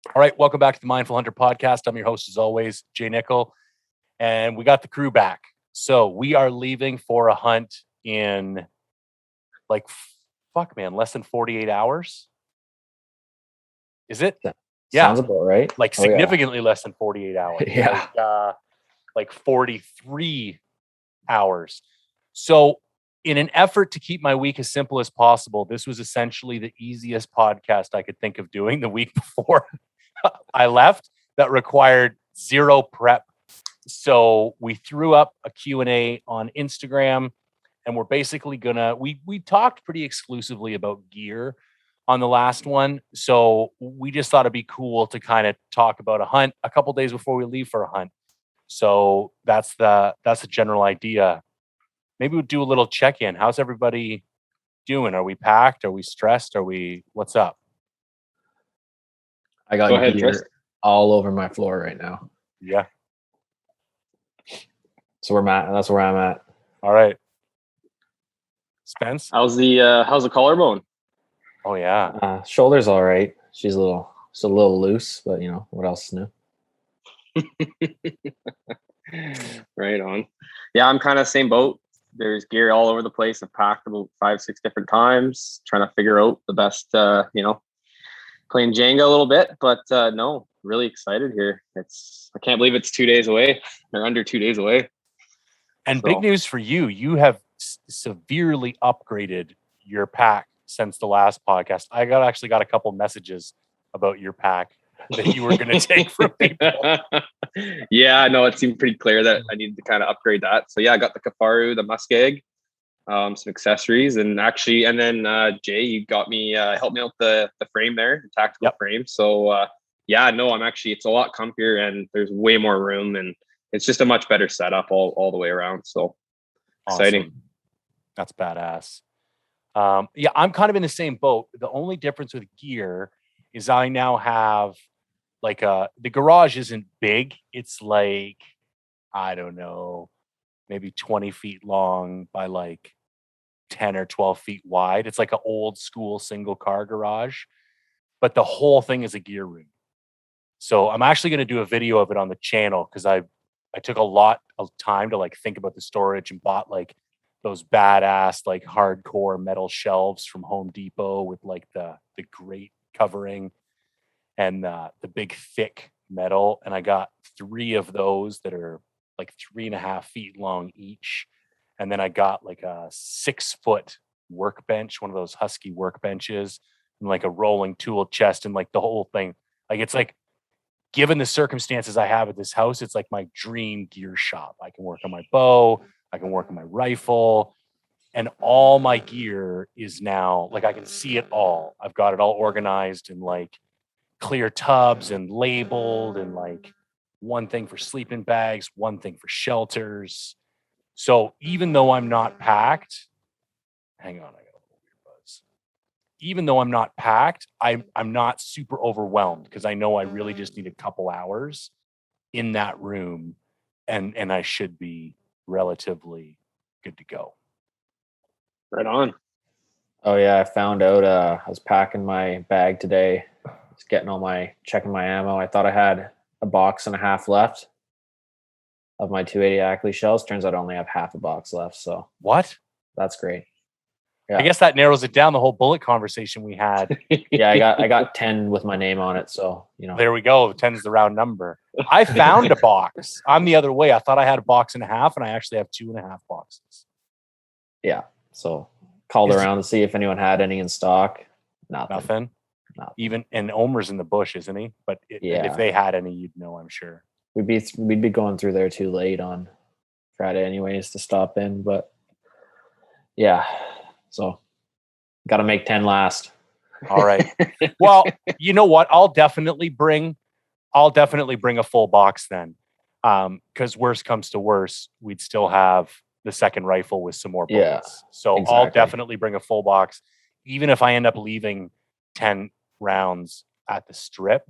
All right, welcome back to the Mindful Hunter podcast. I'm your host, as always, Jay Nichol, and we got the crew back. So we are leaving for a hunt in less than 48 hours. Is it? Yeah, Sounds about right. like significantly less than 48 hours. Yeah. Like 43 hours. So in an effort to keep my week as simple as possible, this was essentially the easiest podcast I could think of doing the week before I left that required zero prep. So we threw up a Q&A on Instagram, and we're basically we talked pretty exclusively about gear on the last one. So we just thought it'd be cool to kind of talk about a hunt a couple days before we leave for a hunt. So that's the general idea. Maybe we'll do a little check-in. How's everybody doing? Are we packed? Are we stressed? What's up? I got gear all over my floor right now. Yeah. So that's where I'm at. All right. Spence? How's the collarbone? Oh yeah. Shoulder's all right. She's a little loose, but what else is new? Right on. Yeah, I'm kind of same boat. There's gear all over the place. I've packed about 5-6 different times, trying to figure out the best, playing Jenga a little bit, but no, really excited here. I can't believe it's 2 days away. They're under 2 days away. And big news for you. You have severely upgraded your pack since the last podcast. I actually got a couple messages about your pack that you were going to take from people. Yeah, no, it seemed pretty clear that I needed to kind of upgrade that. So yeah, I got the Kafaru, the muskeg, some accessories, and then Jay, you got me helped me out the frame there, the tactical frame. So it's a lot comfier and there's way more room, and it's just a much better setup all the way around. So exciting. Awesome. That's badass. I'm kind of in the same boat. The only difference with gear is I now have the garage isn't big. It's like, I don't know, maybe 20 feet long by 10 or 12 feet wide. It's like an old school single car garage, but the whole thing is a gear room. So I'm actually going to do a video of it on the channel because I took a lot of time to think about the storage and bought those badass hardcore metal shelves from Home Depot with the grate covering and the big thick metal. And I got 3 of those that are 3.5 feet long each. And then I got a 6-foot workbench, one of those Husky workbenches, and a rolling tool chest, and the whole thing. It's given the circumstances I have at this house, it's my dream gear shop. I can work on my bow, I can work on my rifle, and all my gear is now I can see it all. I've got it all organized in clear tubs and labeled, and one thing for sleeping bags, one thing for shelters. So even though I'm not packed, hang on, I got a little weird buzz. Even though I'm not packed, I'm not super overwhelmed because I know I really just need a couple hours in that room, and I should be relatively good to go. Right on. Oh yeah, I found out I was packing my bag today, just checking my ammo. I thought I had a box and a half left of my 280 Ackley shells. Turns out I only have half a box left. So what? That's great. Yeah. I guess that narrows it down, the whole bullet conversation we had. Yeah, I got 10 with my name on it. So, There we go. 10's the round number. I found a box. I'm the other way. I thought I had a box and a half, and I actually have 2.5 boxes. Yeah. So called around to see if anyone had any in stock. Nothing. Even, and Omer's in the bush, isn't he? But if they had any, you'd know, I'm sure. We'd be going through there too late on Friday anyways to stop in, but yeah. So got to make 10 last. All right. Well, you know what? I'll definitely bring a full box then. Because worst comes to worst, we'd still have the second rifle with some more bullets. Yeah, so exactly. I'll definitely bring a full box. Even if I end up leaving 10 rounds at the strip,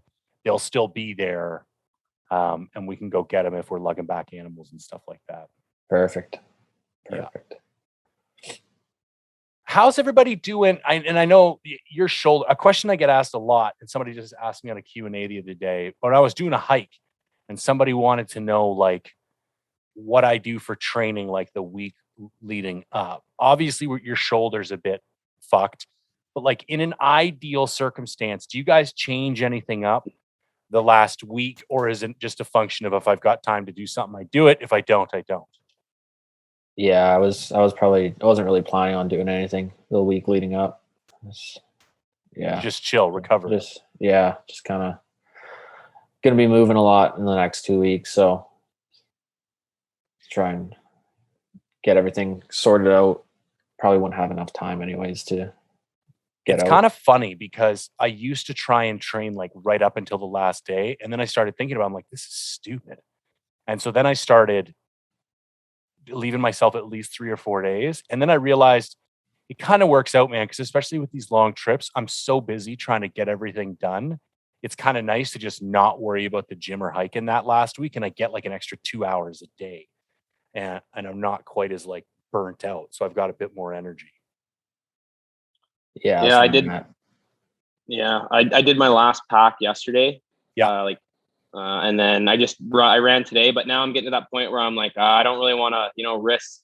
they'll still be there. And we can go get them if we're lugging back animals and stuff like that. Perfect. Yeah. how's everybody doing? I know your shoulder, a question I get asked a lot, and somebody just asked me on a Q&A the other day, but I was doing a hike and somebody wanted to know like what I do for training, like the week leading up. Obviously, your shoulder's a bit fucked, but like in an ideal circumstance, do you guys change anything up the last week, or is it just a function of if I've got time to do something, I do it. If I don't, I don't. Yeah, I wasn't really planning on doing anything the week leading up. Just chill, recover. Just kind of gonna be moving a lot in the next 2 weeks, so try and get everything sorted out. Probably won't have enough time anyways to get out. It's kind of funny because I used to try and train like right up until the last day, and then I started thinking about, I'm like, this is stupid. And so then I started leaving myself at least 3 or 4 days. And then I realized it kind of works out, man, because especially with these long trips, I'm so busy trying to get everything done. It's kind of nice to just not worry about the gym or hiking that last week. And I get like an extra 2 hours a day. And I'm not quite as like burnt out. So I've got a bit more energy. Yeah, I did. Yeah, I did my last pack yesterday. Yeah. And then I ran today, but now I'm getting to that point where I'm like, I don't really want to, risk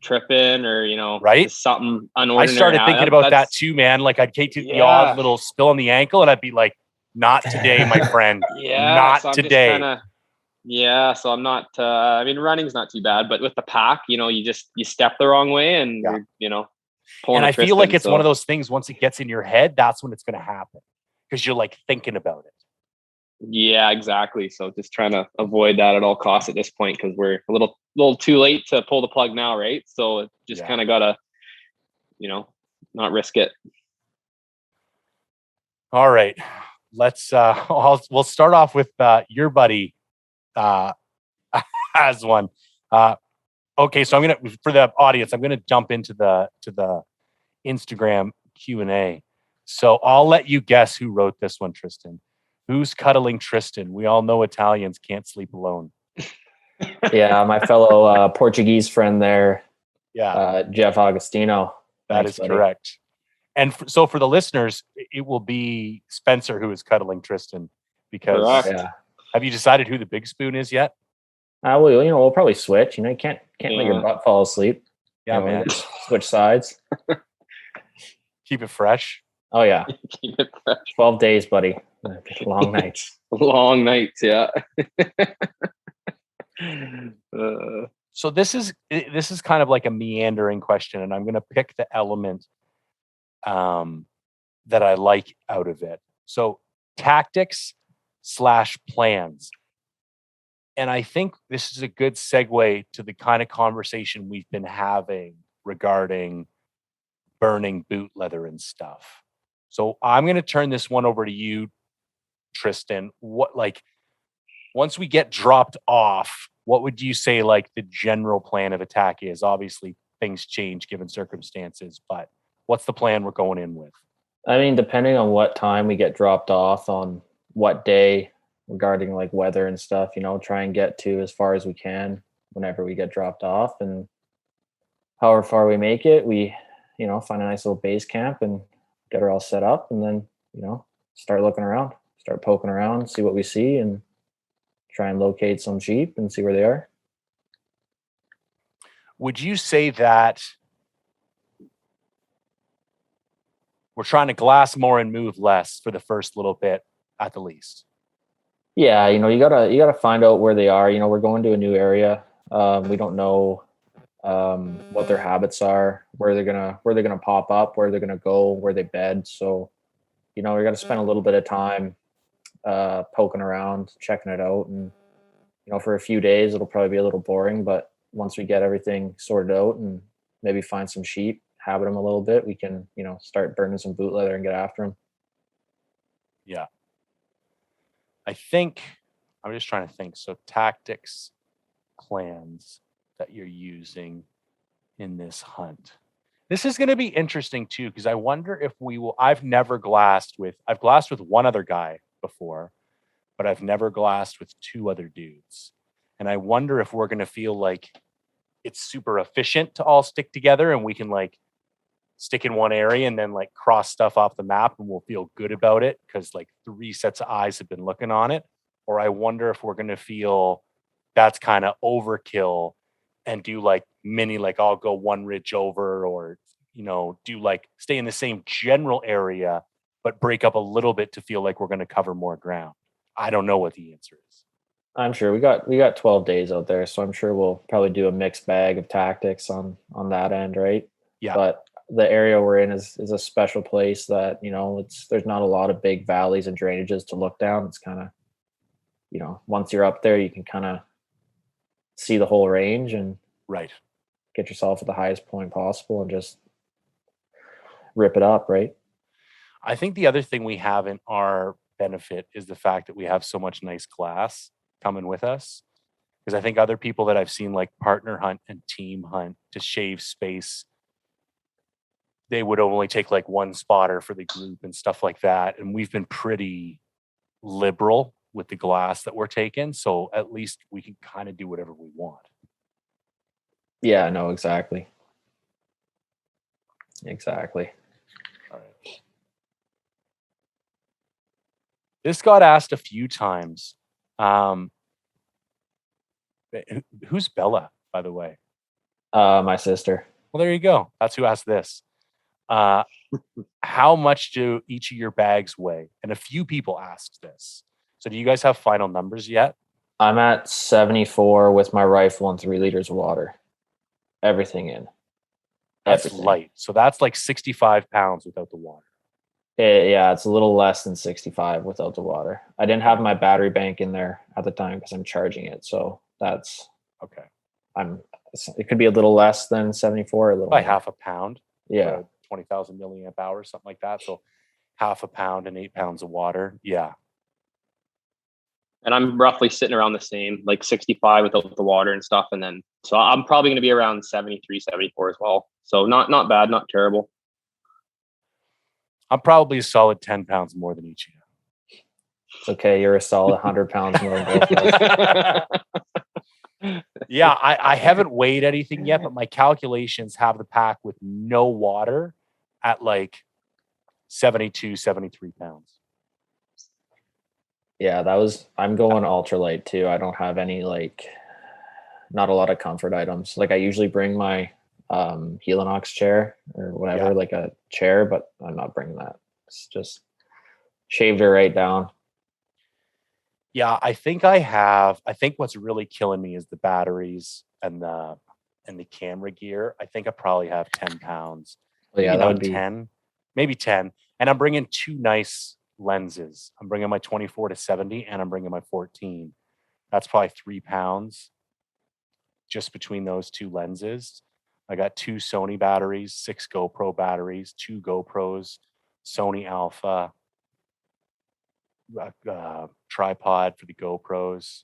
tripping or, right? something unordinary. I started thinking about that too, man. Like I'd take the odd little spill on the ankle and I'd be like, not today, my friend. Not so today. So I'm not, running's not too bad, but with the pack, you step the wrong way and you're, pulling. And I feel like it's one of those things, once it gets in your head, that's when it's going to happen because you're like thinking about it. Yeah, exactly. So just trying to avoid that at all costs at this point because we're a little too late to pull the plug now, right? So it just kind of gotta, not risk it. All right, let's. We'll start off with your buddy has one. Okay, so for the audience, I'm gonna jump into the Instagram Q&A. So I'll let you guess who wrote this one, Tristan. Who's cuddling Tristan? We all know Italians can't sleep alone. Yeah, my fellow Portuguese friend there. Yeah, Jeff Agostino. That is correct. And so for the listeners, it will be Spencer who is cuddling Tristan. Because have you decided who the big spoon is yet? We'll probably switch. You can't let your butt fall asleep. Yeah, man. Switch sides. Keep it fresh. Oh yeah. Keep it fresh. 12 days, buddy. Long nights. Long nights, yeah. So this is kind of like a meandering question, and I'm going to pick the element that I like out of it. So tactics / plans. And I think this is a good segue to the kind of conversation we've been having regarding burning boot leather and stuff. So I'm going to turn this one over to you, Tristan. Once we get dropped off, what would you say like the general plan of attack is? Obviously things change given circumstances, but what's the plan we're going in with? I mean, depending on what time we get dropped off on what day regarding like weather and stuff, try and get to as far as we can whenever we get dropped off, and however far we make it, we, find a nice little base camp and get her all set up, and then, start looking around, start poking around, see what we see, and try and locate some sheep and see where they are. Would you say that we're trying to glass more and move less for the first little bit at the least? Yeah, you gotta find out where they are. We're going to a new area. We don't know what their habits are, where they're gonna pop up, where they're gonna go, where they bed. So, we got to spend a little bit of time poking around, checking it out, and for a few days it'll probably be a little boring, but once we get everything sorted out and maybe find some sheep, habit them a little bit, we can start burning some boot leather and get after them. Yeah, I think I'm just trying to think. So tactics, plans that you're using in this hunt. This is going to be interesting too, because I wonder if we will. I've glassed with one other guy before, but I've never glassed with 2 other dudes. And I wonder if we're going to feel like it's super efficient to all stick together and we can like stick in one area and then like cross stuff off the map and we'll feel good about it because like 3 sets of eyes have been looking on it. Or I wonder if we're going to feel that's kind of overkill and do like mini, like I'll go one ridge over, or, do like stay in the same general area, but break up a little bit to feel like we're going to cover more ground. I don't know what the answer is. I'm sure we got 12 days out there, so I'm sure we'll probably do a mixed bag of tactics on that end, right? Yeah. But the area we're in is a special place that, there's not a lot of big valleys and drainages to look down. It's kind of, once you're up there, you can kind of see the whole range and right, get yourself at the highest point possible and just rip it up, right? I think the other thing we have in our benefit is the fact that we have so much nice glass coming with us. Because I think other people that I've seen like partner hunt and team hunt to shave space, they would only take like one spotter for the group and stuff like that. And we've been pretty liberal with the glass that we're taking. So at least we can kind of do whatever we want. Yeah, no, exactly. Exactly. All right. This got asked a few times. Who's Bella, by the way? My sister. Well, there you go. That's who asked this. How much do each of your bags weigh? And a few people asked this. So do you guys have final numbers yet? I'm at 74 with my rifle and 3 liters of water. Everything in. That's light. So that's like 65 pounds without the water. Yeah, it's a little less than 65 without the water. I didn't have my battery bank in there at the time because I'm charging it. So that's okay. It could be a little less than 74, a little by more. half a pound. Yeah. 20,000 milliamp hours, something like that. So half a pound and 8 pounds of water. Yeah. And I'm roughly sitting around the same, like 65 without the water and stuff. And then, so I'm probably going to be around 73, 74 as well. So not bad, not terrible. I'm probably a solid 10 pounds more than each of you. It's okay. You're a solid 100 pounds more than both of us. Yeah, I haven't weighed anything yet, but my calculations have the pack with no water at like 72, 73 pounds. Yeah, I'm going ultralight too. I don't have any not a lot of comfort items. Like I usually bring my Helinox chair or whatever, like a chair, but I'm not bringing that. It's just shaved her right down. Yeah, I think what's really killing me is the batteries and the camera gear. I think I probably have 10 pounds. Well, yeah, that would be 10, maybe 10. And I'm bringing 2 nice lenses. I'm bringing my 24-70 and I'm bringing my 14. That's probably 3 pounds just between those 2 lenses. I got 2 Sony batteries, 6 GoPro batteries, 2 GoPros, Sony Alpha, tripod for the GoPros.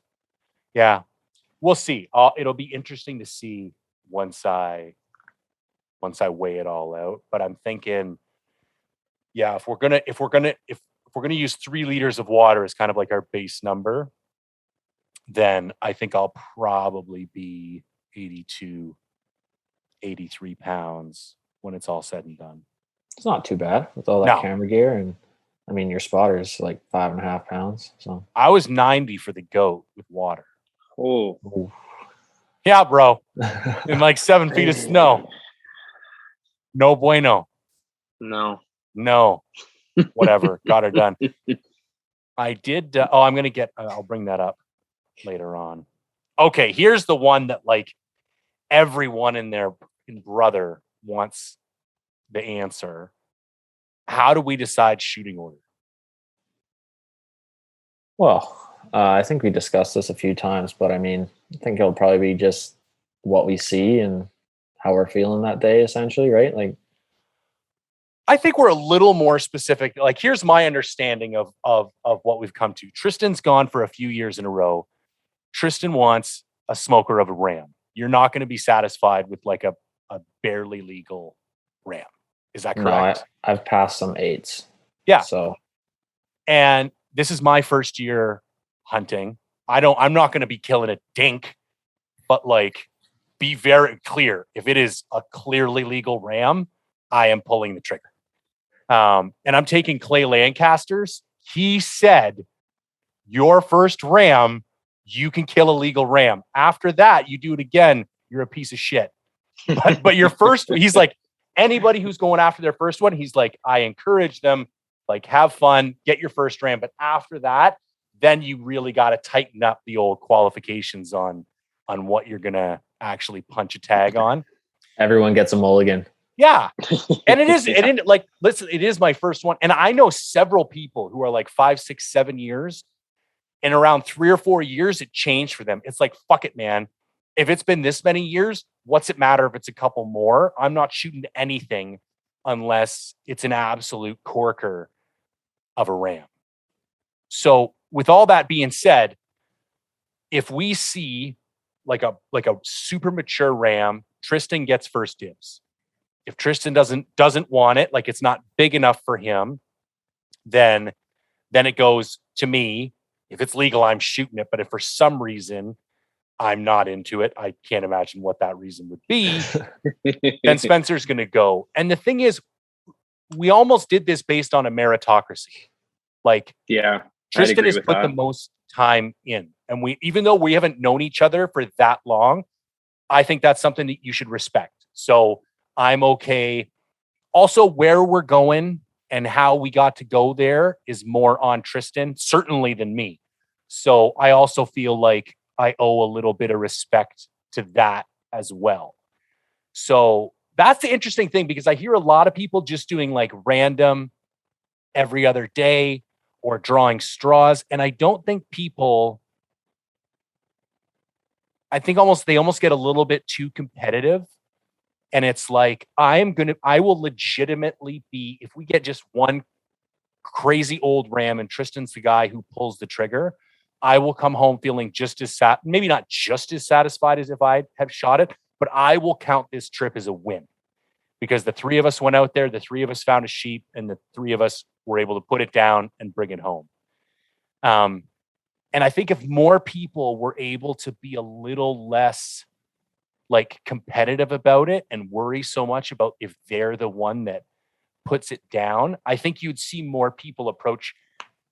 Yeah, we'll see. It'll be interesting to see once I weigh it all out. But I'm thinking, yeah, if we're gonna use 3 liters of water as kind of like our base number, then I think I'll probably be 82, 83 pounds when it's all said and done. It's not too bad with all that camera gear, and I mean your spotter is like 5.5 pounds. So I was 90 for the goat with water. Oh, yeah, bro. In like 7 feet of snow. No bueno. No. Whatever. Got her done. I did. I'm going to get, I'll bring that up later on. Okay. Here's the one that like everyone in their brother wants the answer. How do we decide shooting order? Well, I think we discussed this a few times, but I mean, I think it'll probably be just what we see and how we're feeling that day, essentially, right? Like, I think we're a little more specific. Like, here's my understanding of what we've come to. Tristan's gone for a few years in a row. Tristan wants a smoker of a ram. You're not going to be satisfied with like a barely legal ram. Is that correct? No, I've passed some 8s. Yeah. So, and this is my first year hunting. I'm not going to be killing a dink, but like, be very clear. If it is a clearly legal ram, I am pulling the trigger. And I'm taking Clay Lancaster's. He said, your first ram, you can kill a legal ram. After that, you do it again, you're a piece of shit. But your first, he's like, anybody who's going after their first one, he's like, I encourage them, like, have fun, get your first ram. But after that, then you really got to tighten up the old qualifications on what you're going to actually punch a tag on. Everyone gets a mulligan. Yeah. And it is, like, listen, it is my first one. And I know several people who are like 5, 6, 7 years. And around 3 or 4 years, it changed for them. It's like, fuck it, man. If it's been this many years, what's it matter if it's a couple more? I'm not shooting anything unless it's an absolute corker of a ram. So with all that being said, if we see like a super mature ram, Tristan gets first dibs. If Tristan doesn't want it, like it's not big enough for him, then it goes to me. If it's legal, I'm shooting it. But if for some reason I'm not into it, I can't imagine what that reason would be, then Spencer's going to go. And the thing is, we almost did this based on a meritocracy. Like, yeah, Tristan has put the most time in. And even though we haven't known each other for that long, I think that's something that you should respect. So I'm okay. Also, where we're going and how we got to go there is more on Tristan, certainly, than me. So I also feel like I owe a little bit of respect to that as well. So that's the interesting thing, because I hear a lot of people just doing like random every other day or drawing straws. And I don't think people, I think they almost get a little bit too competitive. And it's like, I will legitimately be, if we get just one crazy old ram and Tristan's the guy who pulls the trigger, I will come home feeling just as maybe not just as satisfied as if I have shot it, but I will count this trip as a win, because the three of us went out there, the three of us found a sheep, and the three of us were able to put it down and bring it home. And I think if more people were able to be a little less like competitive about it and worry so much about if they're the one that puts it down, I think you'd see more people approach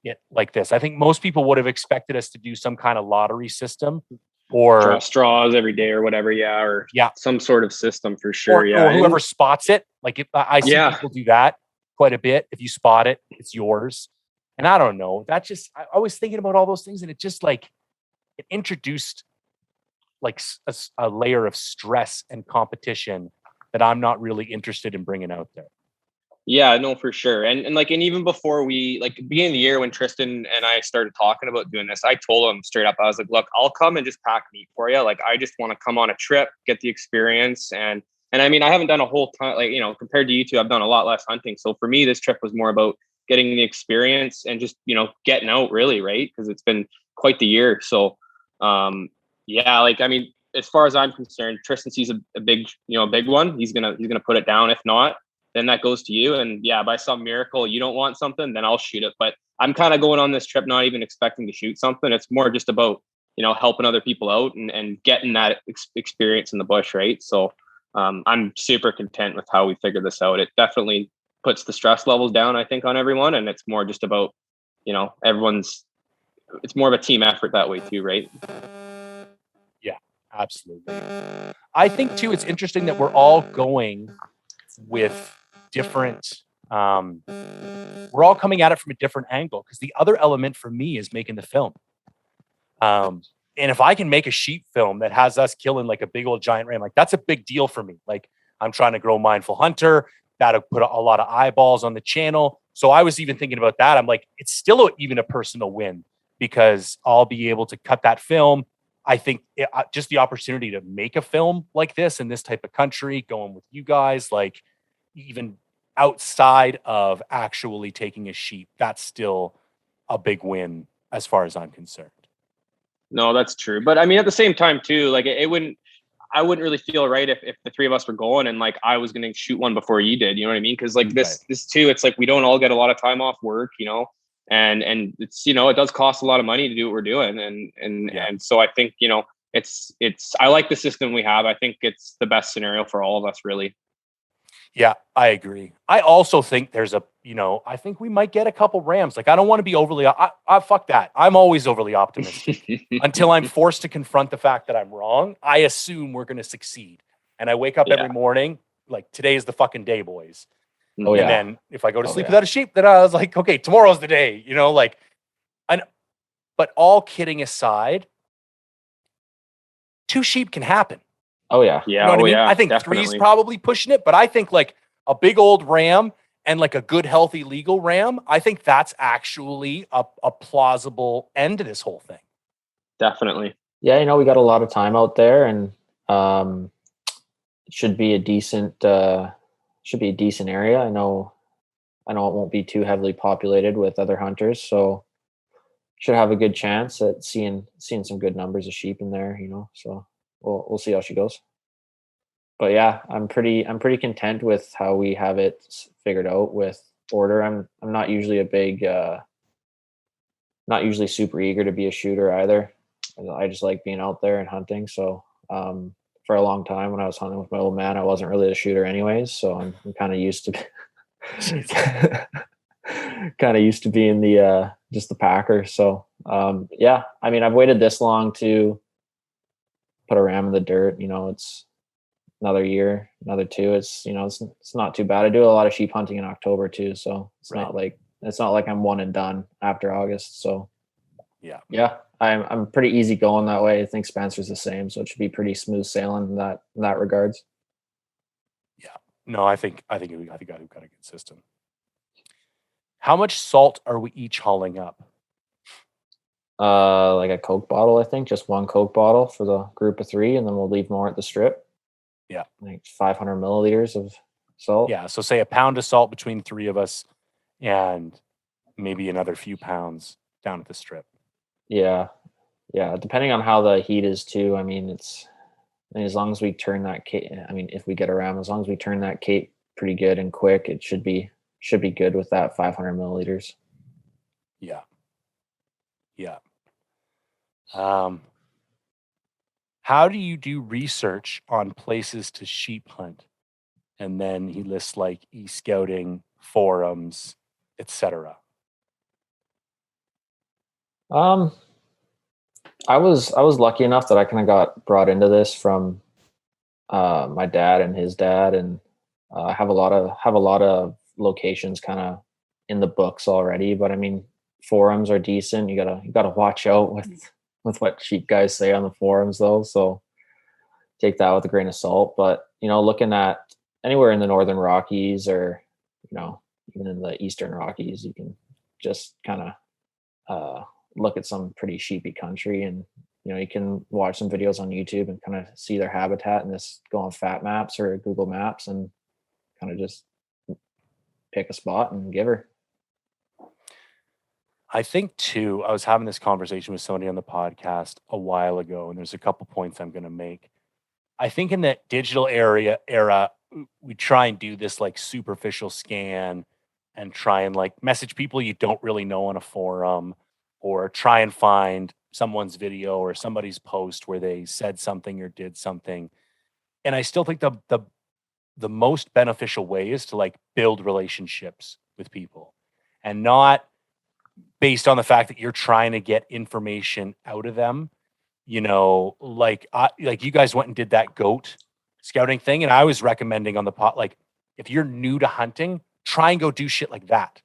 it like this. I think most people would have expected us to do some kind of lottery system or draw straws every day or whatever. Yeah. Or some sort of system for sure. Or whoever spots it. Like, if I see people do that quite a bit. If you spot it, it's yours. And I don't know, that just, I was thinking about all those things, and it just like, it introduced like a layer of stress and competition that I'm not really interested in bringing out there. Yeah, no, for sure. And even before we, like, beginning of the year when Tristan and I started talking about doing this, I told him straight up, I was like, look, I'll come and just pack meat for you. Like, I just want to come on a trip, get the experience. And I mean, I haven't done a whole ton, like, compared to you two, I've done a lot less hunting. So for me, this trip was more about getting the experience and just, getting out, really, right? Because it's been quite the year. So, like, I mean, as far as I'm concerned, Tristan sees a big one. He's gonna put it down. If not, then that goes to you. And by some miracle, you don't want something, then I'll shoot it. But I'm kind of going on this trip not even expecting to shoot something. It's more just about, helping other people out and getting that experience in the bush, right? So I'm super content with how we figured this out. It definitely puts the stress levels down, I think, on everyone. And it's more just about, it's more of a team effort that way too, right? Yeah, absolutely. I think too, it's interesting that we're all going with different, we're all coming at it from a different angle, because the other element for me is making the film. And if I can make a sheep film that has us killing like a big old giant ram, like that's a big deal for me. Like, I'm trying to grow Mindful Hunter. That'll put a lot of eyeballs on the channel. So I was even thinking about that. I'm like, it's still even a personal win, because I'll be able to cut that film. I think just the opportunity to make a film like this in this type of country, going with you guys, like, even outside of actually taking a sheep, that's still a big win as far as I'm concerned. No, that's true. But I mean, at the same time too, like, I wouldn't really feel right if the three of us were going and like I was going to shoot one before you did, you know what I mean? Cause like this too, it's like, we don't all get a lot of time off work, and it's, it does cost a lot of money to do what we're doing. And so I think, it's, I like the system we have. I think it's the best scenario for all of us, really. Yeah, I agree. I also think there's I think we might get a couple Rams. Like, I don't want to be overly, fuck that. I'm always overly optimistic until I'm forced to confront the fact that I'm wrong. I assume we're going to succeed. And I wake up every Yeah. morning, like, today is the fucking day, boys. Oh, And yeah. then if I go to sleep yeah. without a sheep, then I was like, okay, tomorrow's the day, but all kidding aside, 2 sheep can happen. Oh, yeah. You Yeah. know what Oh I mean? yeah. I think Definitely. 3's probably pushing it, but I think like a big old ram and like a good, healthy, legal ram, I think that's actually a plausible end to this whole thing. Definitely. Yeah, we got a lot of time out there, and it should be a decent area. I know it won't be too heavily populated with other hunters, so should have a good chance at seeing some good numbers of sheep in there, So we'll see how she goes. But yeah, I'm pretty content with how we have it figured out with order. I'm not usually a big not usually super eager to be a shooter either. I just like being out there and hunting. So for a long time when I was hunting with my old man, I wasn't really a shooter anyways. So I'm kind of used to used to being the just the packer. So yeah, I mean, I've waited this long to put a ram in the dirt. It's another year, another 2. It's it's not too bad. I do a lot of sheep hunting in October too, so it's not like I'm one and done after August. So yeah, I'm pretty easy going that way. I think Spencer's the same, so it should be pretty smooth sailing in that regards. Yeah, no, I think we've got a good system. How much salt are we each hauling up? Like a Coke bottle, I think, just 1 Coke bottle for the group of 3, and then we'll leave more at the strip. Yeah, like 500 milliliters of salt. Yeah, so say a pound of salt between the 3 of us, and maybe another few pounds down at the strip. Yeah, depending on how the heat is too. I mean, as long as we turn that cape, if we get around, as long as we turn that cape pretty good and quick, it should be good with that 500 milliliters. Yeah. How do you do research on places to sheep hunt? And then he lists like e-scouting, forums, etc. I was lucky enough that I kind of got brought into this from my dad and his dad, and I have a lot of locations kind of in the books already. But I mean, forums are decent. You gotta watch out with what sheep guys say on the forums, though. So take that with a grain of salt. But looking at anywhere in the Northern Rockies, or even in the Eastern Rockies, you can just kind of look at some pretty sheepy country, and you can watch some videos on YouTube and kind of see their habitat, and just go on Fat Maps or Google Maps and kind of just pick a spot and give her. I think too, I was having this conversation with somebody on the podcast a while ago, and there's a couple points I'm going to make. I think in the digital era, we try and do this like superficial scan and try and like message people you don't really know on a forum, or try and find someone's video or somebody's post where they said something or did something. And I still think the most beneficial way is to like build relationships with people, and not based on the fact that you're trying to get information out of them. Like you guys went and did that goat scouting thing, and I was recommending on the pot, like, if you're new to hunting, try and go do shit like that,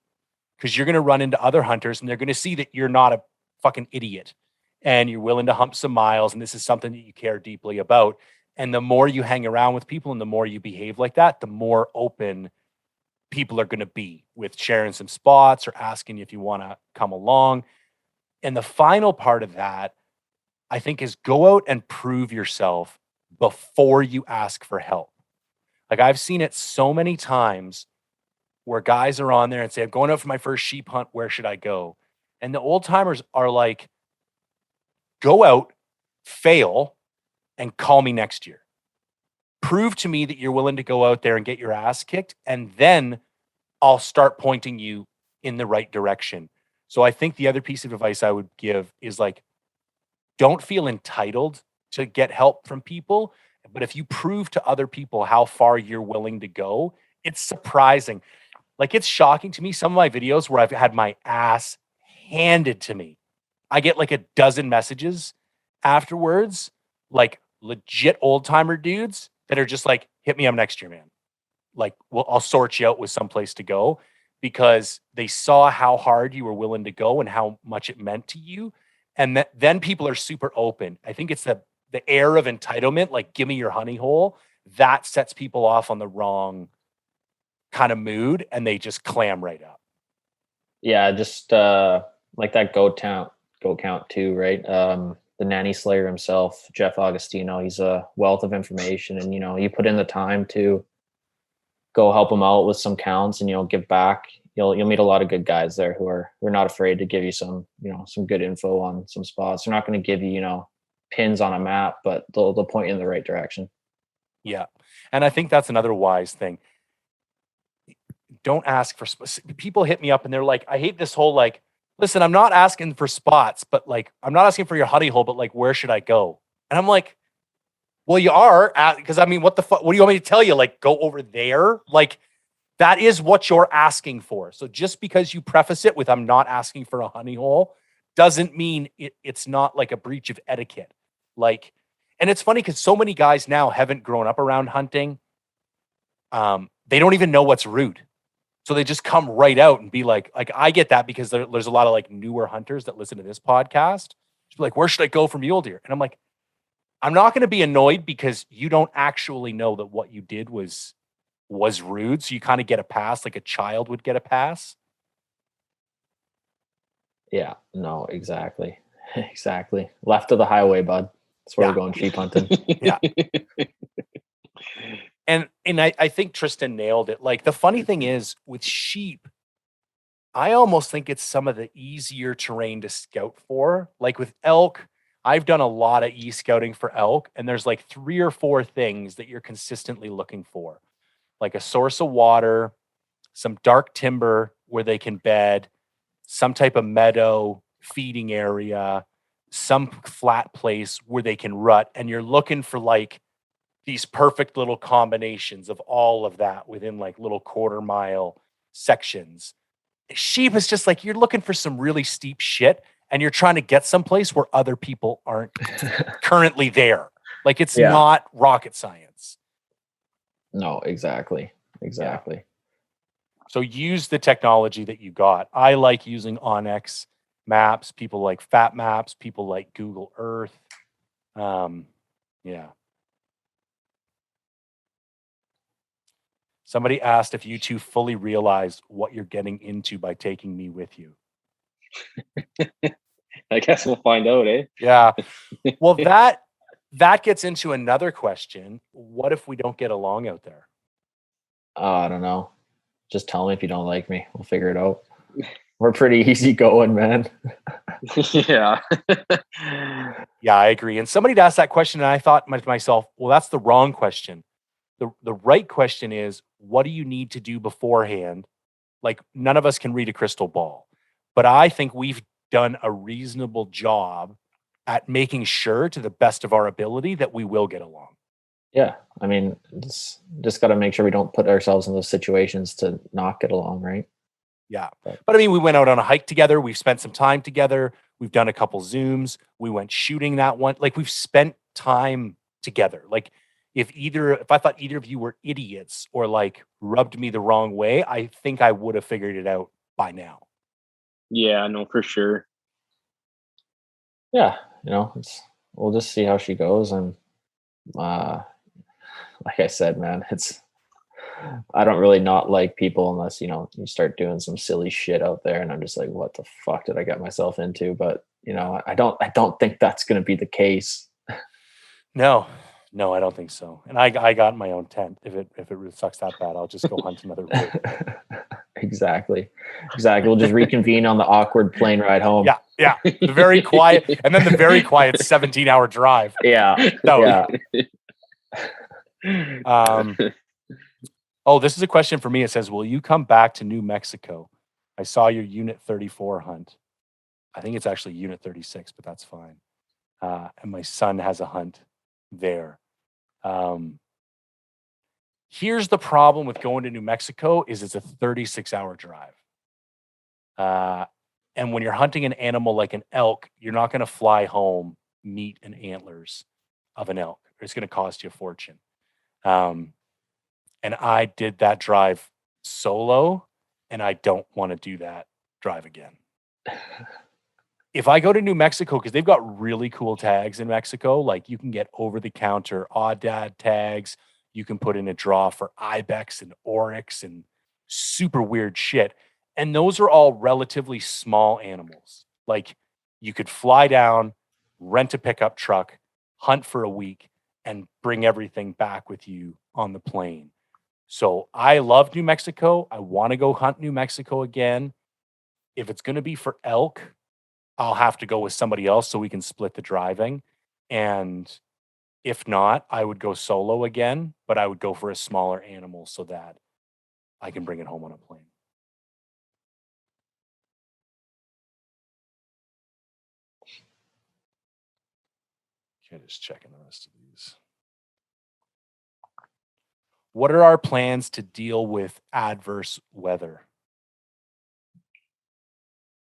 because you're going to run into other hunters and they're going to see that you're not a fucking idiot and you're willing to hump some miles, and this is something that you care deeply about. And the more you hang around with people and the more you behave like that, the more open people are going to be with sharing some spots or asking if you want to come along. And the final part of that, I think, is go out and prove yourself before you ask for help. Like, I've seen it so many times where guys are on there and say, I'm going out for my first sheep hunt. Where should I go? And the old timers are like, go out, fail, and call me next year. Prove to me that you're willing to go out there and get your ass kicked, and then I'll start pointing you in the right direction. So I think the other piece of advice I would give is like, don't feel entitled to get help from people. But if you prove to other people how far you're willing to go, It's surprising. Like, it's shocking to me. Some of my videos where I've had my ass handed to me, I get like a dozen messages afterwards, like legit old timer dudes that are just like, hit me up next year, man. Like, well, I'll sort you out with someplace to go, because they saw how hard you were willing to go and how much it meant to you. And then people are super open. I think it's the air of entitlement, like, give me your honey hole, that sets people off on the wrong kind of mood, and they just clam right up. Yeah, just like that goat count too, right? The nanny slayer himself, Jeff Augustino, he's a wealth of information, and you put in the time to go help him out with some counts and give back. You'll meet a lot of good guys there who are not afraid to give you some some good info on some spots. They're not going to give you pins on a map, but they'll point you in the right direction. Yeah, and I think that's another wise thing. Don't ask for people hit me up and they're like, I hate this whole, like, listen, I'm not asking for spots, but like, I'm not asking for your honey hole, but like, where should I go? And I'm like, well, you are, because I mean, what the fuck? What do you want me to tell you? Like, go over there? Like, that is what you're asking for. So just because you preface it with, I'm not asking for a honey hole, doesn't mean it's not like a breach of etiquette. Like, and it's funny because so many guys now haven't grown up around hunting. They don't even know what's rude. So they just come right out and be like I get that, because there's a lot of like newer hunters that listen to this podcast. Just be like, where should I go for mule deer? And I'm like, I'm not going to be annoyed because you don't actually know that what you did was rude. So you kind of get a pass, like a child would get a pass. Yeah, no, exactly. Exactly. Left of the highway, bud. That's where we're going sheep hunting. Yeah. And I think Tristan nailed it. Like, the funny thing is with sheep, I almost think it's some of the easier terrain to scout for. Like with elk, I've done a lot of e-scouting for elk, and there's like 3 or 4 things that you're consistently looking for. Like a source of water, some dark timber where they can bed, some type of meadow, feeding area, some flat place where they can rut. And you're looking for like these perfect little combinations of all of that within like little quarter-mile sections. Sheep is just like, you're looking for some really steep shit, and you're trying to get someplace where other people aren't currently there. Like, it's not rocket science. No, exactly. Yeah. So use the technology that you got. I like using Onyx maps. People like Fat Maps. People like Google Earth. Yeah. Somebody asked if you two fully realized what you're getting into by taking me with you. I guess we'll find out, eh? Yeah. Well, that gets into another question. What if we don't get along out there? I don't know. Just tell me if you don't like me. We'll figure it out. We're pretty easy going, man. Yeah. Yeah, I agree. And somebody asked that question, and I thought to myself, well, that's the wrong question. The right question is, what do you need to do beforehand? Like, none of us can read a crystal ball, but I think we've done a reasonable job at making sure, to the best of our ability, that we will get along. Yeah. I mean, it's just got to make sure we don't put ourselves in those situations to not get along, right? Yeah. But I mean, we went out on a hike together. We've spent some time together. We've done a couple Zooms. We went shooting that one. Like, we've spent time together. Like, if I thought either of you were idiots or like rubbed me the wrong way, I think I would have figured it out by now. Yeah, no, for sure. Yeah. We'll just see how she goes. And like I said, man, I don't really not like people unless, you start doing some silly shit out there, and I'm just like, what the fuck did I get myself into? But, I don't think that's going to be the case. No, I don't think so. And I got my own tent. If it really sucks that bad, I'll just go hunt another wood. Exactly. We'll just reconvene on the awkward plane ride home. Yeah. The very quiet, and then the very quiet 17-hour drive. Yeah. So, oh, this is a question for me. It says, will you come back to New Mexico? I saw your Unit 34 hunt. I think it's actually Unit 36, but that's fine. And my son has a hunt there. Here's the problem with going to New Mexico is it's a 36-hour drive. And when you're hunting an animal like an elk, you're not going to fly home meat and antlers of an elk. It's going to cost you a fortune. And I did that drive solo, and I don't want to do that drive again. If I go to New Mexico, because they've got really cool tags in Mexico, like you can get over-the-counter Aoudad tags. You can put in a draw for ibex and oryx and super weird shit. And those are all relatively small animals. Like you could fly down, rent a pickup truck, hunt for a week, and bring everything back with you on the plane. So I love New Mexico. I want to go hunt New Mexico again. If it's going to be for elk, I'll have to go with somebody else so we can split the driving. And if not, I would go solo again, but I would go for a smaller animal so that I can bring it home on a plane. Okay, just checking the rest of these. What are our plans to deal with adverse weather?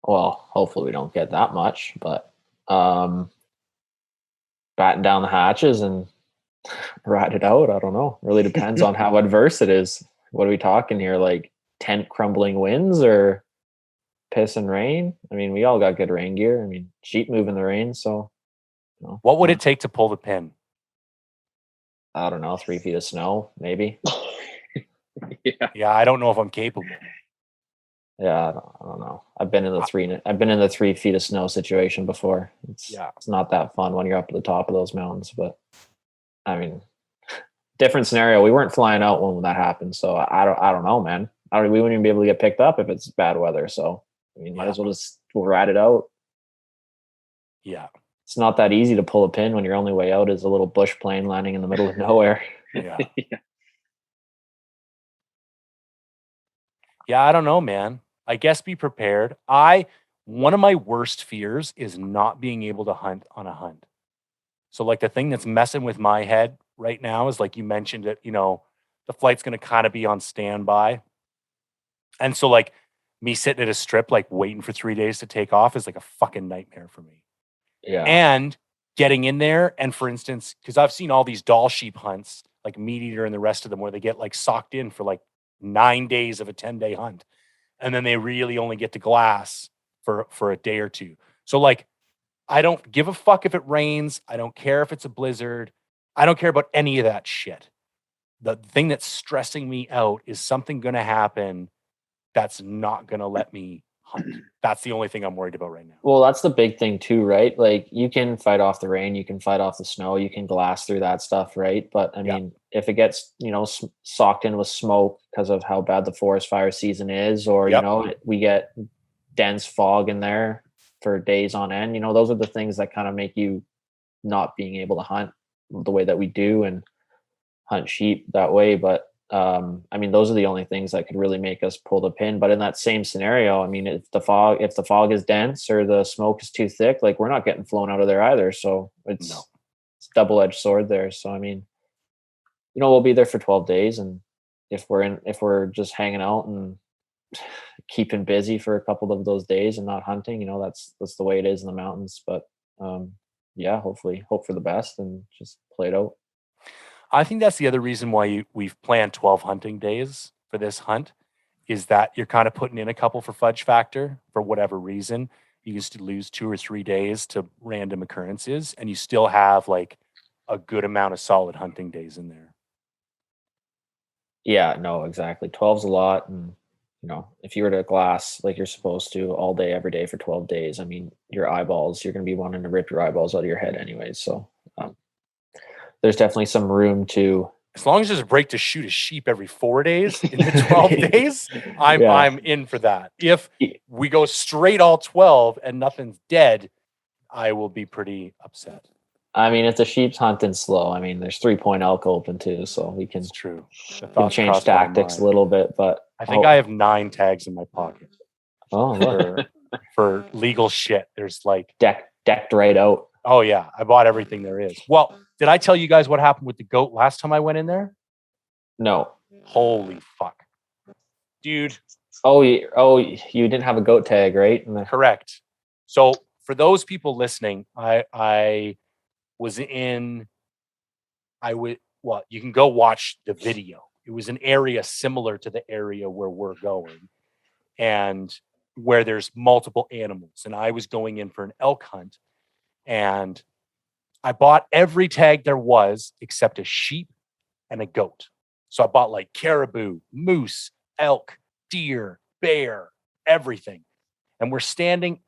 Well, hopefully we don't get that much, but batten down the hatches and ride it out. I don't know. Really depends on how adverse it is. What are we talking here? Like tent crumbling winds or piss and rain? I mean, we all got good rain gear. I mean, sheep move in the rain, so What would it take to pull the pin? I don't know, 3 feet of snow, maybe. Yeah. I don't know if I'm capable. Yeah, I don't know. I've been in the 3 feet of snow situation before. It's not that fun when you're up at the top of those mountains, but I mean, different scenario. We weren't flying out when that happened, so I don't know, man. We wouldn't even be able to get picked up if it's bad weather. So I mean, might as well just ride it out. Yeah. It's not that easy to pull a pin when your only way out is a little bush plane landing in the middle of nowhere. Yeah. Yeah, I don't know, man. I guess be prepared. One of my worst fears is not being able to hunt on a hunt. So like the thing that's messing with my head right now is like you mentioned it, the flight's going to kind of be on standby. And so like me sitting at a strip, like waiting for 3 days to take off is like a fucking nightmare for me. Yeah. And getting in there, and for instance, because I've seen all these doll sheep hunts, like Meat Eater and the rest of them, where they get like socked in for like 9 days of a 10-day hunt. And then they really only get to glass for a day or two. So like, I don't give a fuck if it rains. I don't care if it's a blizzard. I don't care about any of that shit. The thing that's stressing me out is something going to happen that's not going to let me hunt. That's the only thing I'm worried about right now. Well, that's the big thing too, right? Like you can fight off the rain, you can fight off the snow, you can glass through that stuff, right? But I mean, if it gets, socked in with smoke because of how bad the forest fire season is, or, we get dense fog in there for days on end, those are the things that kind of make you not being able to hunt the way that we do and hunt sheep that way. But I mean, those are the only things that could really make us pull the pin. But in that same scenario, I mean, if the fog is dense or the smoke is too thick, like we're not getting flown out of there either. So it's a double-edged sword there. So I mean, we'll be there for 12 days, and if we're just hanging out and keeping busy for a couple of those days and not hunting, that's the way it is in the mountains. But hopefully hope for the best and just play it out. I think that's the other reason why we've planned 12 hunting days for this hunt, is that you're kind of putting in a couple for fudge factor for whatever reason. You used to lose 2 or 3 days to random occurrences, and you still have like a good amount of solid hunting days in there. Yeah, no, exactly. 12's a lot. And, if you were to glass like you're supposed to all day, every day for 12 days, I mean, your eyeballs, you're going to be wanting to rip your eyeballs out of your head anyways. So there's definitely some room to. As long as there's a break to shoot a sheep every 4 days in the 12 days, I'm in for that. If we go straight all 12 and nothing's dead, I will be pretty upset. I mean, if the sheep's hunting slow, I mean, there's 3-point elk open too, so we can. It's true. Can change tactics a little bit, but I think I have 9 tags in my pocket. Oh, for legal shit. There's like decked right out. Oh yeah, I bought everything there is. Well, did I tell you guys what happened with the goat last time I went in there? No. Holy fuck. Dude. Oh, you didn't have a goat tag, right? Correct. So for those people listening, I was in, you can go watch the video. It was an area similar to the area where we're going and where there's multiple animals. And I was going in for an elk hunt and I bought every tag there was except a sheep and a goat. So I bought like caribou, moose, elk, deer, bear, everything. And we're standing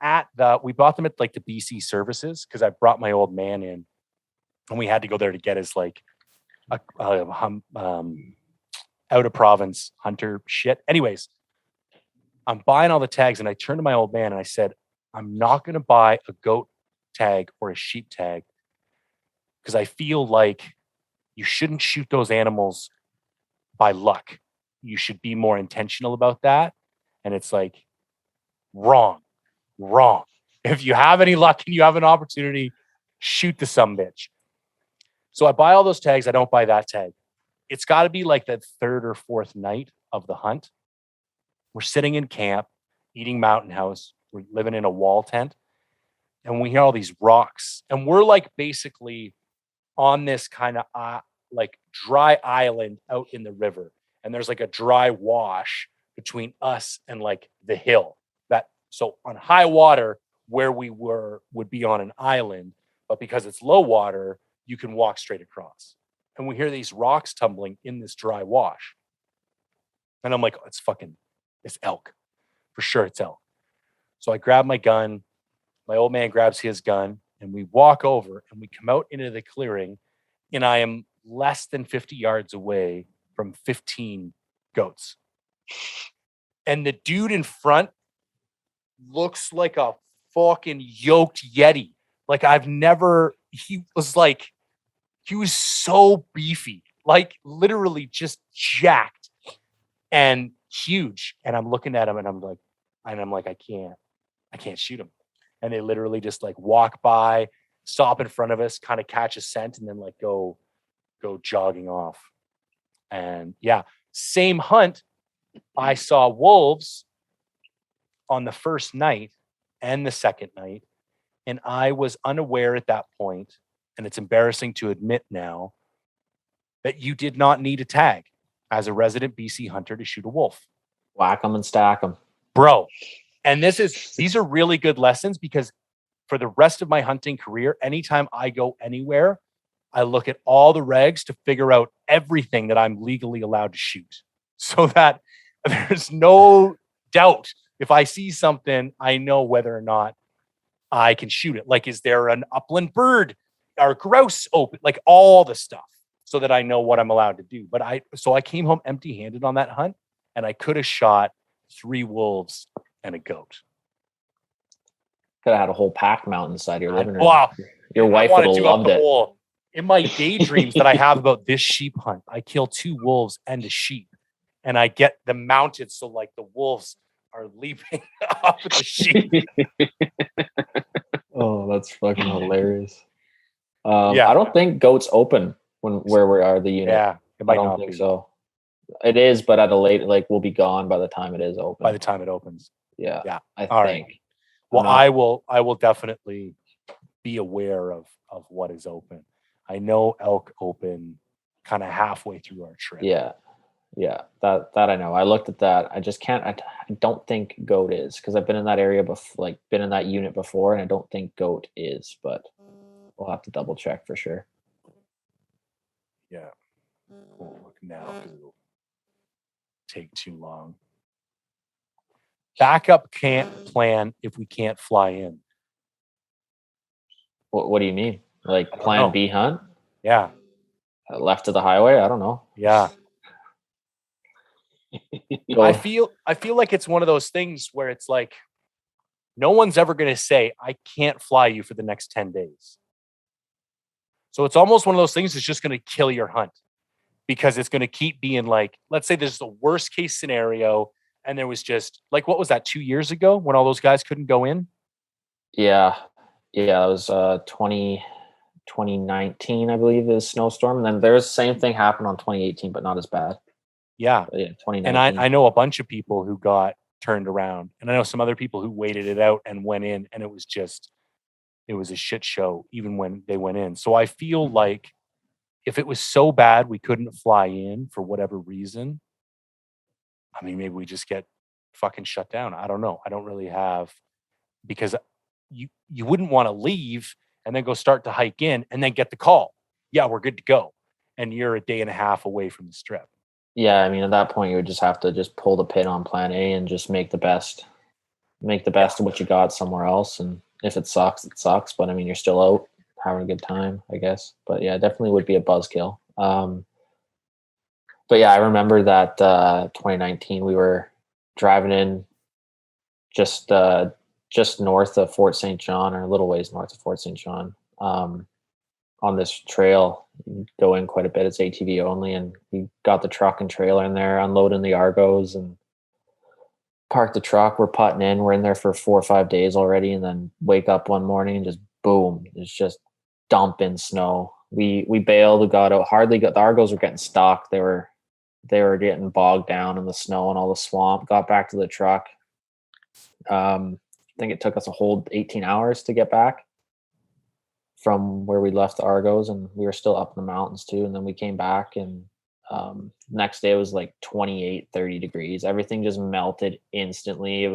we bought them at like the BC services because I brought my old man in and we had to go there to get his like out of province hunter shit. Anyways, I'm buying all the tags and I turned to my old man and I said, I'm not going to buy a goat tag or a sheep tag because I feel like you shouldn't shoot those animals by luck. You should be more intentional about that. And it's like, wrong. If you have any luck and you have an opportunity, shoot the sumbitch. So I buy all those tags. I don't buy that tag. It's got to be like the third or fourth night of the hunt. We're sitting in camp, eating Mountain House. We're living in a wall tent. And we hear all these rocks. And we're like basically on this kind of like dry island out in the river. And there's like a dry wash between us and like the hill. So on high water, where we were would be on an island. But because it's low water, you can walk straight across. And we hear these rocks tumbling in this dry wash. And I'm like, it's elk. For sure it's elk. So I grab my gun. My old man grabs his gun. And we walk over and we come out into the clearing. And I am less than 50 yards away from 15 goats. And the dude in front looks like a fucking yoked Yeti. Like he was so beefy, like literally just jacked and huge. And I'm looking at him and I'm like, I can't shoot him. And they literally just like walk by, stop in front of us, kind of catch a scent and then like go jogging off. And yeah, same hunt. I saw wolves on the first night and the second night. And I was unaware at that point, and it's embarrassing to admit now, that you did not need a tag as a resident BC hunter to shoot a wolf. Whack them and stack them. Bro. And these are really good lessons because for the rest of my hunting career, anytime I go anywhere, I look at all the regs to figure out everything that I'm legally allowed to shoot so that there's no doubt. If I see something, I know whether or not I can shoot it. Like, is there an upland bird or grouse open? Like all the stuff so that I know what I'm allowed to do. But I came home empty-handed on that hunt and I could have shot 3 wolves and a goat. Could have had a whole pack mount inside your living room. Wow. Your wife would have loved it. In my daydreams that I have about this sheep hunt, I kill 2 wolves and a sheep. And I get them mounted so like the wolves are leaping off of the sheep. Oh, that's fucking hilarious. I don't think goats open where we are the unit. Yeah, I don't think so. It is, but at a late, like we'll be gone by the time it is open. By the time it opens. Yeah. I All think. Right. Well, I will definitely be aware of what is open. I know elk open kind of halfway through our trip. Yeah. That I know. I looked at that. I just can't. I don't think goat is because I've been in that area before, like been in that unit before, and I don't think goat is. But we'll have to double check for sure. Yeah. We'll look now because it'll take too long. Backup can't plan if we can't fly in. What do you mean? Like plan B hunt? Yeah. Left of the highway? I don't know. Yeah. I feel like it's one of those things where it's like no one's ever going to say I can't fly you for the next 10 days. So it's almost one of those things that's just going to kill your hunt because it's going to keep being like, let's say there's the worst case scenario and there was just like, what was that 2 years ago when all those guys couldn't go in? Yeah. It was 20 2019, I believe, is snowstorm. And then there's the same thing happened on 2018, but not as bad. Yeah. But yeah, 2019. And I know a bunch of people who got turned around, and I know some other people who waited it out and went in, and it was a shit show even when they went in. So I feel like if it was so bad we couldn't fly in for whatever reason, I mean, maybe we just get fucking shut down. I don't know. I don't really have, because you wouldn't want to leave and then go start to hike in and then get the call. Yeah, we're good to go. And you're a day and a half away from the strip. Yeah, I mean, at that point, you would just have to just pull the pin on plan A and just make the best of what you got somewhere else. And if it sucks, it sucks. But I mean, you're still out having a good time, I guess. But yeah, definitely would be a buzzkill. But yeah, I remember that 2019, we were driving in just north of Fort St. John, or a little ways north of Fort St. John, on this trail. You go in quite a bit. It's ATV only, and we got the truck and trailer in there, unloading the Argos, and parked the truck. We're putting in. We're in there for 4 or 5 days already, and then wake up one morning and just boom, it's just dumping snow. We bailed. We got out. Hardly got the Argos were getting stuck. They were getting bogged down in the snow and all the swamp. Got back to the truck. I think it took us a whole 18 hours to get back from where we left the Argos, and we were still up in the mountains too. And then we came back, and next day it was like 28, 30 degrees. Everything just melted instantly.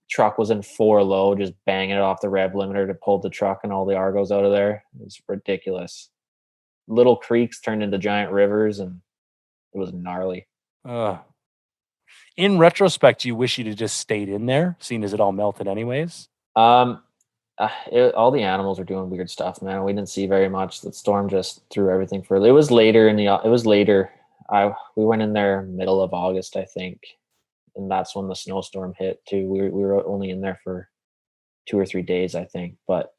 Truck was in 4 low, just banging it off the rev limiter to pull the truck and all the Argos out of there. It was ridiculous. Little creeks turned into giant rivers, and it was gnarly. In retrospect, you wish you'd have just stayed in there, seeing as it all melted anyways? All the animals were doing weird stuff, man. We didn't see very much. The storm just threw everything further. It was later. We went in there middle of August, I think, and that's when the snowstorm hit too. We were only in there for 2 or 3 days, I think. But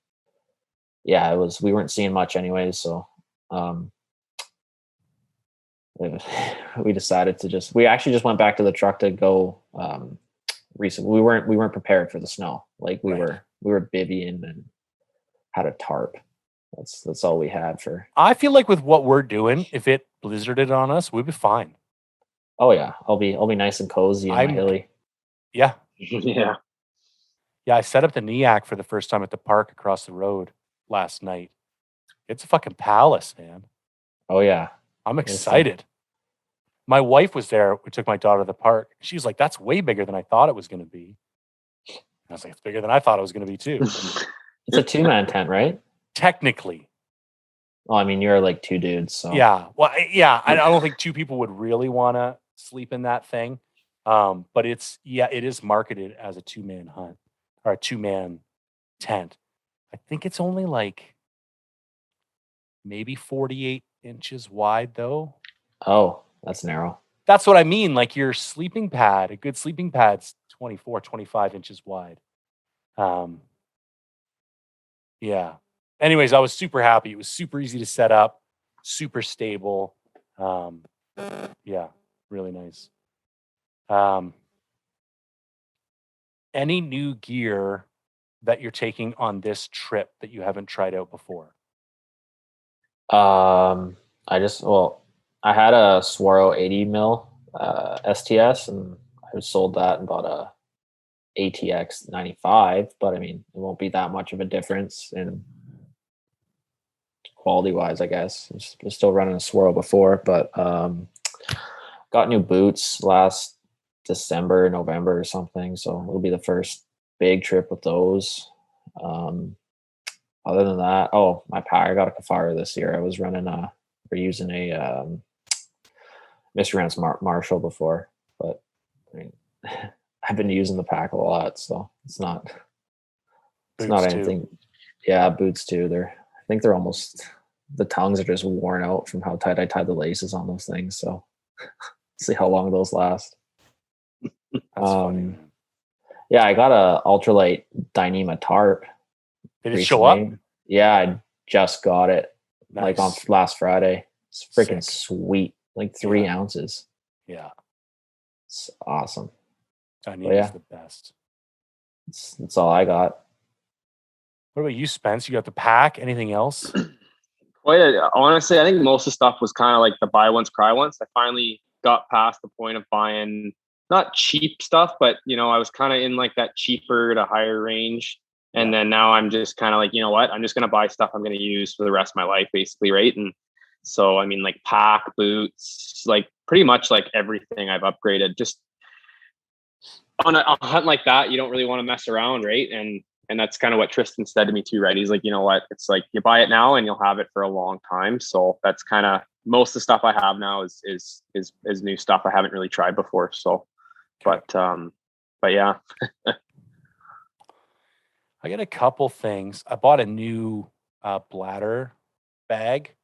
yeah, we weren't seeing much anyways. So we decided to we actually just went back to the truck to go recently. We weren't prepared for the snow. Like we were bivvying and had a tarp. That's all we had for. I feel like with what we're doing, if it blizzarded on us, we'd be fine. Oh yeah, I'll be nice and cozy in my hilly. Yeah. Yeah. Yeah, I set up the NEAC for the first time at the park across the road last night. It's a fucking palace, man. Oh yeah. I'm excited. My wife was there. We took my daughter to the park. She's like, that's way bigger than I thought it was going to be. I was like, it's bigger than I thought it was going to be too. It's a 2-man tent, right? Technically. Well, I mean, you're like 2 dudes, so. Yeah. Well, yeah, I don't think 2 people would really want to sleep in that thing. But it is marketed as a 2-man hunt or a 2-man tent. I think it's only like maybe 48 inches wide though. Oh, that's narrow. That's what I mean. Like your sleeping pad, a good sleeping pad's 24, 25 inches wide. Yeah. Anyways, I was super happy. It was super easy to set up, super stable. Yeah, really nice. Any new gear that you're taking on this trip that you haven't tried out before? I had a Swaro 80 mil STS, and I sold that and bought a ATX 95, but I mean, it won't be that much of a difference in quality wise, I guess. I'm still running a Swaro before, but got new boots last December, November or something, so it'll be the first big trip with those. Other than that, my pack, I got a Kafara this year. I was using a Mr. Rance Marshall before, but I mean, I've been using the pack a lot, so it's not anything. Too. Yeah, boots too. I think they're almost, the tongues are just worn out from how tight I tied the laces on those things. So see how long those last. That's funny, man. Yeah, I got a ultralight Dyneema tarp. Did it show up? Yeah, I just got it. Nice. Like on last Friday. It's freaking sweet. Like 3 ounces. Yeah. It's awesome. Dyneema's the best. That's all I got. What about you, Spence? You got the pack? Anything else? Well, yeah, honestly, I think most of the stuff was kind of like the buy once, cry once. I finally got past the point of buying not cheap stuff, but I was kind of in like that cheaper to higher range. And then now I'm just kind of like, you know what? I'm just going to buy stuff I'm going to use for the rest of my life, basically. Right. And so, I mean, like pack, boots, like pretty much like everything I've upgraded. Just on a hunt like that, you don't really want to mess around. Right. And that's kind of what Tristan said to me too, right? He's like, you know what? It's like you buy it now and you'll have it for a long time. So that's kind of most of the stuff I have now is new stuff I haven't really tried before. So, but yeah. I got a couple things. I bought a new bladder bag,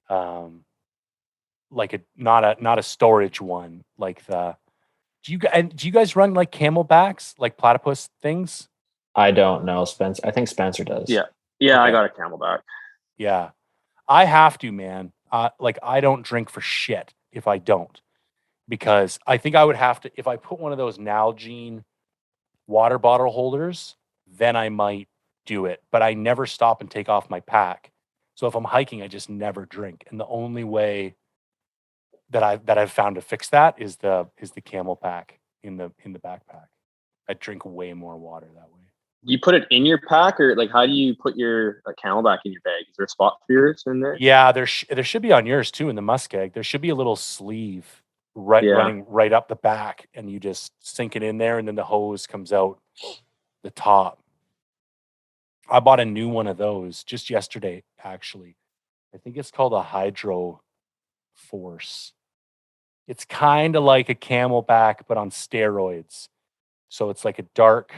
like not a storage one. Like do you guys run like camelbacks, like platypus things? I don't know, Spencer. I think Spencer does. Yeah. Okay. I got a Camelback. Yeah, I have to, man. Like I don't drink for shit if I don't, because I think I would have to if I put one of those Nalgene water bottle holders, then I might do it. But I never stop and take off my pack. So if I'm hiking, I just never drink. And the only way that I've found to fix that is the camel pack in the backpack. I drink way more water that way. You put it in your pack, or like how do you put your Camelback in your bag? Is there a spot for yours in there? Yeah, there should be on yours too in the muskeg. There should be a little sleeve running right up the back, and you just sink it in there, and then the hose comes out the top. I bought a new one of those just yesterday, actually. I think it's called a Hydro Force. It's kind of like a Camelback, but on steroids. So it's like a dark,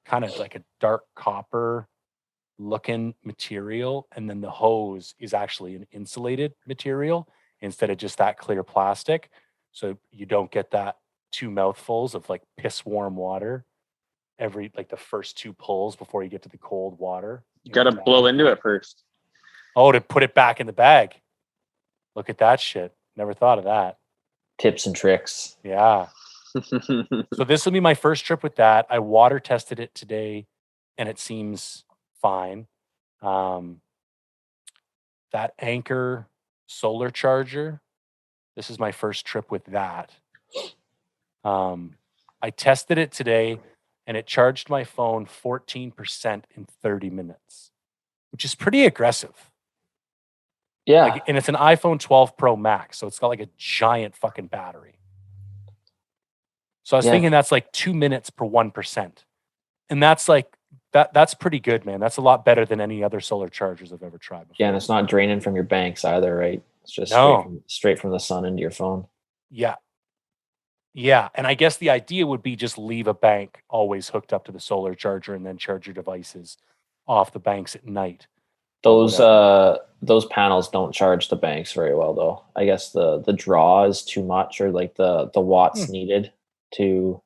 kind of like a dark copper looking material. And then the hose is actually an insulated material instead of just that clear plastic. So you don't get that 2 mouthfuls of like piss warm water every, like the first 2 pulls before you get to the cold water. You got to blow into it first. Oh, to put it back in the bag. Look at that shit. Never thought of that. Tips and tricks. Yeah. So this will be my first trip with that. I water tested it today and it seems fine. That Anchor solar charger, this is my first trip with that. I tested it today and it charged my phone 14% in 30 minutes, which is pretty aggressive. Yeah. Like, and it's an iPhone 12 Pro Max, so it's got like a giant fucking battery. So I was thinking that's like 2 minutes per 1%. And that's like, that's pretty good, man. That's a lot better than any other solar chargers I've ever tried before. Yeah, and it's not draining from your banks either, right? It's just straight from the sun into your phone. Yeah. Yeah. And I guess the idea would be just leave a bank always hooked up to the solar charger and then charge your devices off the banks at night. Those panels don't charge the banks very well, though. I guess the draw is too much, or like the watts needed to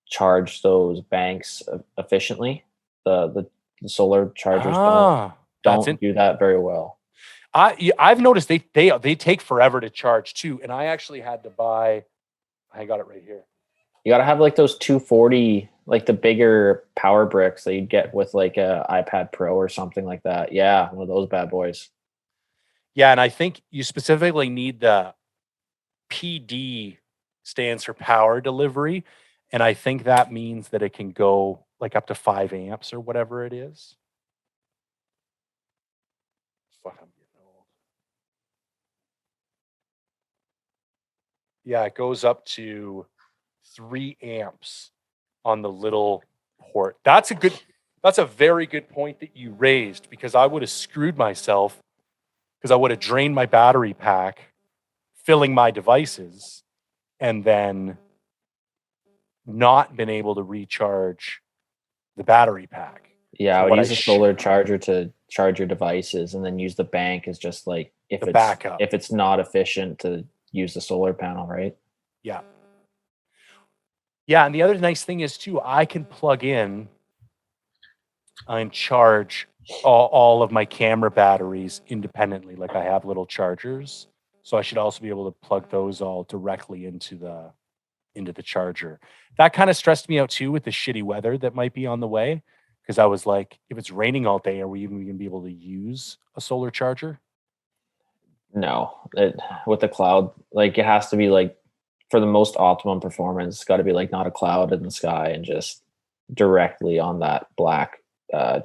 charge those banks efficiently. The solar chargers don't do that very well. I've noticed they take forever to charge too, and I actually had to buy. I got it right here. You got to have like those 240, like the bigger power bricks that you'd get with like a iPad Pro or something like that. Yeah, one of those bad boys. Yeah, and I think you specifically need the PD, stands for power delivery, and I think that means that it can go like up to 5 amps or whatever it is. Fuck, I'm getting old. Yeah, it goes up to 3 amps on the little port. That's a very good point that you raised, because I would have screwed myself because I would have drained my battery pack, filling my devices, and then not been able to recharge the battery pack. Yeah, so I would use a solar charger to charge your devices, and then use the bank as just like if it's not efficient to use the solar panel, right? Yeah. Yeah, and the other nice thing is too, I can plug in and charge all of my camera batteries independently. Like I have little chargers, so I should also be able to plug those all directly into the charger. That kind of stressed me out too with the shitty weather that might be on the way, because I was like, if it's raining all day, are we even going to be able to use a solar charger? No, with the cloud, like it has to be like for the most optimum performance, it's got to be like not a cloud in the sky and just directly on that black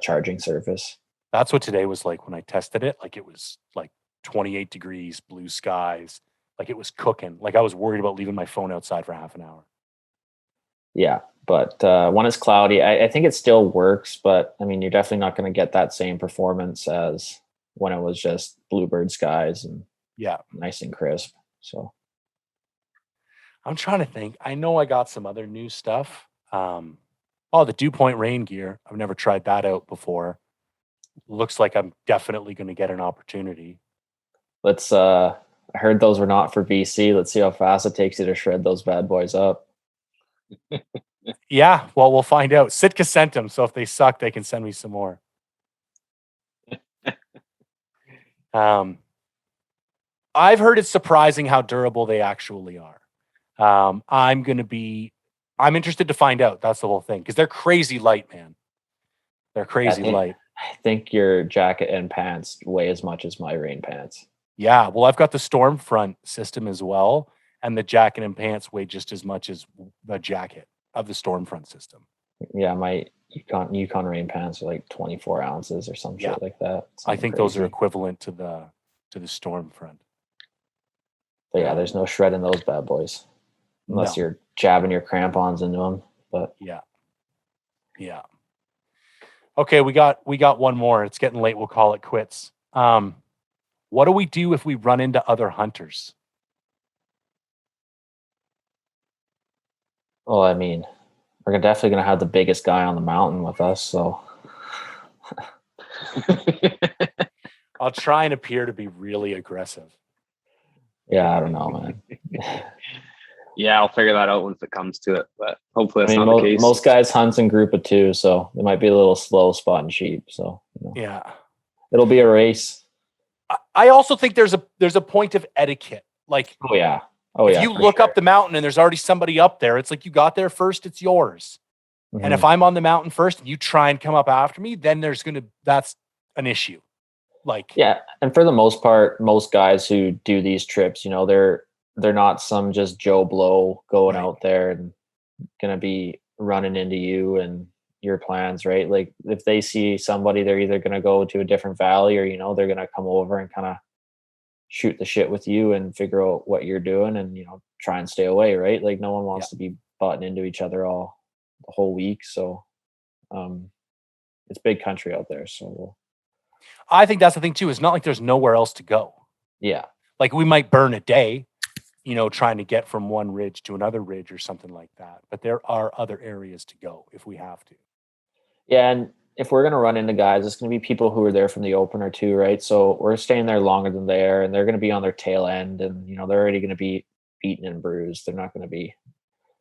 charging surface. That's what today was like when I tested it. Like it was like 28 degrees, blue skies. Like it was cooking. Like I was worried about leaving my phone outside for half an hour. Yeah, but when it's cloudy, I think it still works. But I mean, you're definitely not going to get that same performance as when it was just bluebird skies and Yeah, nice and crisp. So I'm trying to think. I know I got some other new stuff. The Dew Point rain gear. I've never tried that out before. Looks like I'm definitely going to get an opportunity. let's. I heard those were not for BC. Let's see how fast it takes you to shred those bad boys up. Yeah, well, we'll find out. Sitka sent them, so if they suck, they can send me some more. I've heard it's surprising how durable they actually are. I'm interested to find out. That's the whole thing, because they're crazy light, man. They're crazy light. I think your jacket and pants weigh as much as my rain pants. Yeah, well, I've got the Stormfront system as well, and the jacket and pants weigh just as much as the jacket of the Stormfront system. Yeah, my Yukon rain pants are like 24 ounces or some shit like that. I think those are equivalent to the Stormfront. But yeah, there's no shred in those bad boys unless you're jabbing your crampons into them. But yeah. Okay, we got one more. It's getting late. We'll call it quits. What do we do if we run into other hunters? Well, I mean, we're definitely going to have the biggest guy on the mountain with us. So I'll try and appear to be really aggressive. Yeah, I don't know, man. Yeah, I'll figure that out once it comes to it. But hopefully that's not the case. Most guys hunt in group of two, so they might be a little slow spotting sheep. So yeah, it'll be a race. I also think there's a point of etiquette. Like, if you look up the mountain and there's already somebody up there, it's like you got there first, it's yours. Mm-hmm. And if I'm on the mountain first and you try and come up after me, then that's an issue. Like, yeah, and for the most part, most guys who do these trips, they're not some just Joe Blow going out there and gonna be running into you and your plans, right? Like if they see somebody, they're either gonna go to a different valley or they're gonna come over and kind of shoot the shit with you and figure out what you're doing and try and stay away, right? Like no one wants to be butting into each other all the whole week. So it's big country out there, so I think that's the thing too. It's not like there's nowhere else to go. Yeah. Like we might burn a day, trying to get from one ridge to another ridge or something like that. But there are other areas to go if we have to. Yeah. And if we're going to run into guys, it's going to be people who are there from the opener too, right? So we're staying there longer than they are, and they're going to be on their tail end and, they're already going to be beaten and bruised. They're not going to be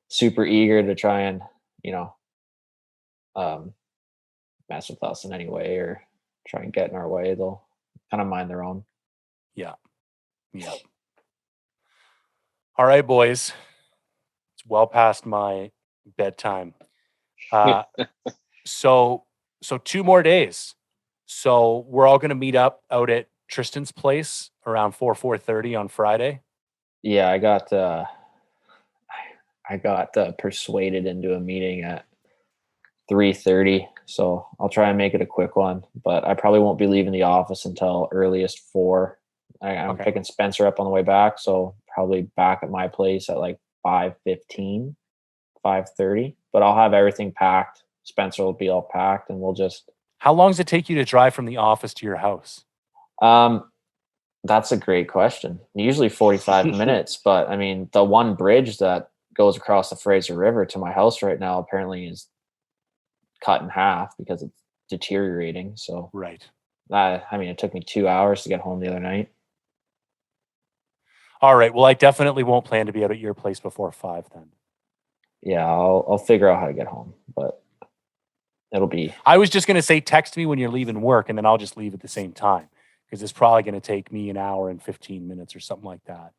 super eager to try and, mess with us in any way or try and get in our way. They'll kind of mind their own. Yeah. All right, boys. It's well past my bedtime. So 2 more days. So we're all going to meet up out at Tristan's place around 4:30 on Friday. Yeah, I got persuaded into a meeting at 3:30. So I'll try and make it a quick one, but I probably won't be leaving the office until earliest 4. I'm picking Spencer up on the way back, so probably back at my place at like 5:15, 5:30. But I'll have everything packed. Spencer will be all packed, and we'll just. How long does it take you to drive from the office to your house? That's a great question. Usually 45 minutes, but I mean, the one bridge that goes across the Fraser River to my house right now apparently is cut in half because it's deteriorating. So right. It took me 2 hours to get home the other night. All right. Well, I definitely won't plan to be out at your place before 5 then. Yeah, I'll figure out how to get home, but it'll be. I was just going to say, text me when you're leaving work, and then I'll just leave at the same time because it's probably going to take me an hour and 15 minutes or something like that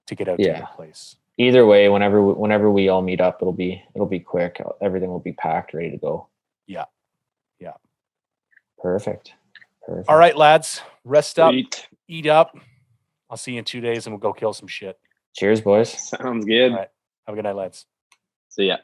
to get out to your place. Either way, whenever we all meet up, it'll be quick. Everything will be packed, ready to go. Yeah. Perfect. All right, lads, rest up, eat up. I'll see you in 2 days and we'll go kill some shit. Cheers, boys. Sounds good. All right. Have a good night, lads. See ya.